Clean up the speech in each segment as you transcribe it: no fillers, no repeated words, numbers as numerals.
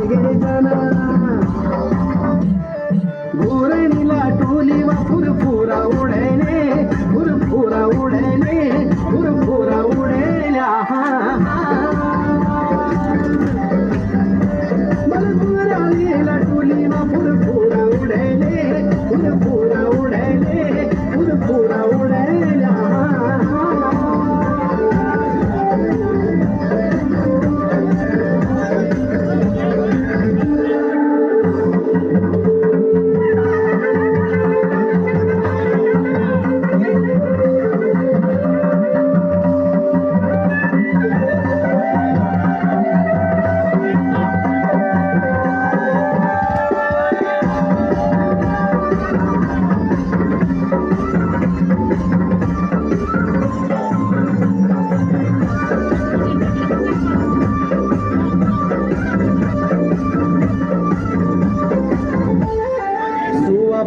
गे जना घोरणीला टोलीवा फुरफुरा उडणे फुरफुरा उडणे फुरफुरा उडेल्या मलपुरालीला टोलीवा फुरफुरा उडणे फुरफुरा उडणे फुरफुरा उडेल्या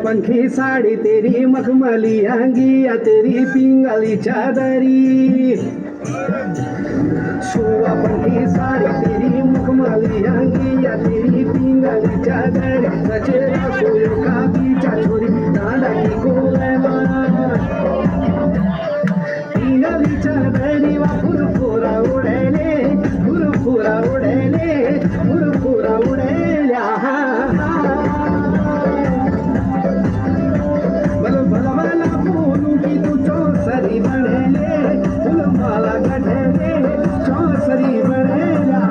पंखी साड़ी तेरी मखमली अंगिया तेरी पिंगली चादरी सुआ पंखी साड़ी तेरी मखमली अंगिया तेरी पिंगली चादरी सचेरा सोयो का बीचा छोरी दादा की कोलमा पिंगली चादरी वा फुरफुरा उडेले फुरफुरा उडेले फुरफुरा उडेल्या सरी बनेले फुलमाला गढ़ले चौसरी बनेला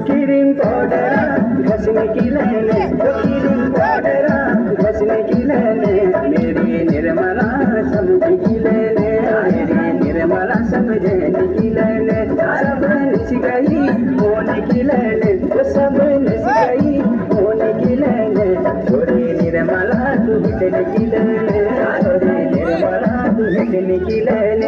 किरिन पाउडर घसने की लेने किरिन पाउडर घसने की लेने मेरी निर्मला समझ की लेने निर्मला समझने की लेने सब निस गई होने की लेने सब निस गई होने की लेने छोड़ी निर्मला तू हिटने की लेने छोड़ी निर्मला तू हिटने की लेने